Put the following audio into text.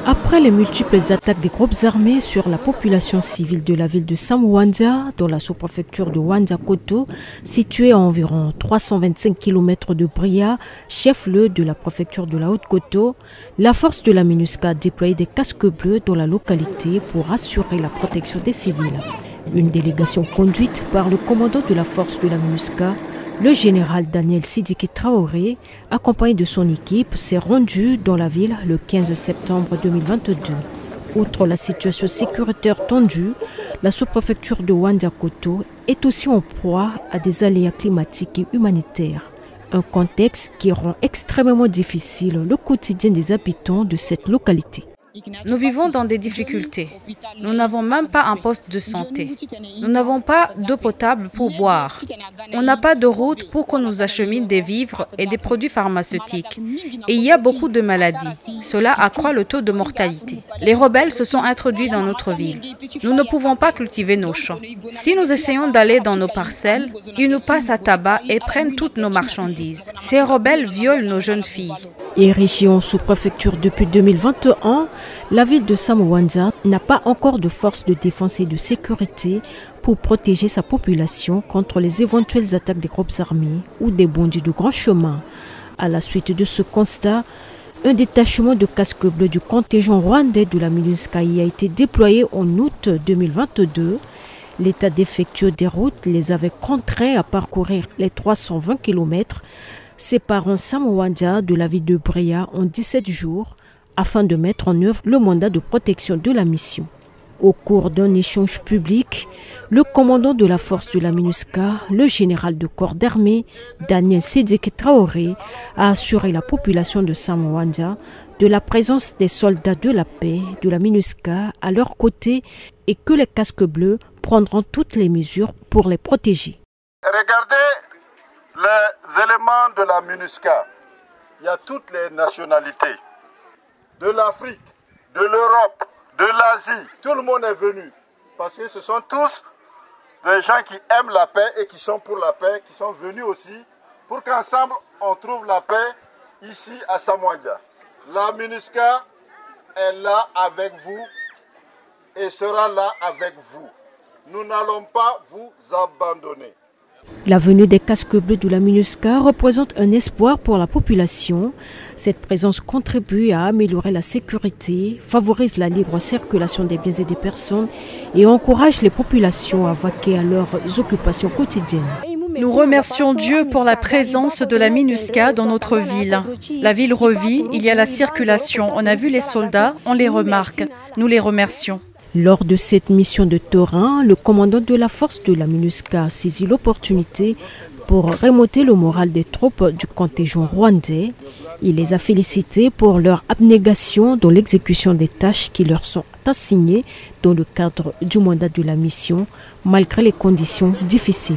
Après les multiples attaques des groupes armés sur la population civile de la ville de Samouanda, dans la sous-préfecture de Wanda-Koto, située à environ 325 km de Bria, chef-lieu de la préfecture de la Haute-Koto, la force de la MINUSCA a déployé des casques bleus dans la localité pour assurer la protection des civils. Une délégation conduite par le commandant de la force de la MINUSCA, le général Daniel Sidiki Traoré, accompagné de son équipe, s'est rendu dans la ville le 15 septembre 2022. Outre la situation sécuritaire tendue, la sous-préfecture de Wanda-Koto est aussi en proie à des aléas climatiques et humanitaires. Un contexte qui rend extrêmement difficile le quotidien des habitants de cette localité. Nous vivons dans des difficultés. Nous n'avons même pas un poste de santé. Nous n'avons pas d'eau potable pour boire. On n'a pas de route pour qu'on nous achemine des vivres et des produits pharmaceutiques. Et il y a beaucoup de maladies. Cela accroît le taux de mortalité. Les rebelles se sont introduits dans notre ville. Nous ne pouvons pas cultiver nos champs. Si nous essayons d'aller dans nos parcelles, ils nous passent à tabac et prennent toutes nos marchandises. Ces rebelles violent nos jeunes filles. Érigée en sous-préfecture depuis 2021, la ville de Samouanda n'a pas encore de force de défense et de sécurité pour protéger sa population contre les éventuelles attaques des groupes armés ou des bandits de grand chemin. À la suite de ce constat, un détachement de casques bleus du contingent rwandais de la MINUSCA a été déployé en août 2022. L'état défectueux des routes les avait contraints à parcourir les 320 km séparant Samouanda de la ville de Bria en 17 jours afin de mettre en œuvre le mandat de protection de la mission. Au cours d'un échange public, le commandant de la force de la MINUSCA, le général de corps d'armée, Daniel Sidiki Traoré, a assuré la population de Samouanda de la présence des soldats de la paix de la MINUSCA à leur côté et que les casques bleus prendront toutes les mesures pour les protéger. Regardez les éléments de la MINUSCA. Il y a toutes les nationalités. De l'Afrique, de l'Europe, de l'Asie, tout le monde est venu. Parce que ce sont tous des gens qui aiment la paix et qui sont pour la paix, qui sont venus aussi pour qu'ensemble on trouve la paix ici à Samouanda. La MINUSCA est là avec vous et sera là avec vous. Nous n'allons pas vous abandonner. La venue des casques bleus de la MINUSCA représente un espoir pour la population. Cette présence contribue à améliorer la sécurité, favorise la libre circulation des biens et des personnes et encourage les populations à vaquer à leurs occupations quotidiennes. Nous remercions Dieu pour la présence de la MINUSCA dans notre ville. La ville revit, il y a la circulation, on a vu les soldats, on les remarque. Nous les remercions. Lors de cette mission de terrain, le commandant de la force de la MINUSCA a saisi l'opportunité pour remonter le moral des troupes du contingent rwandais. Il les a félicités pour leur abnégation dans l'exécution des tâches qui leur sont assignées dans le cadre du mandat de la mission, malgré les conditions difficiles.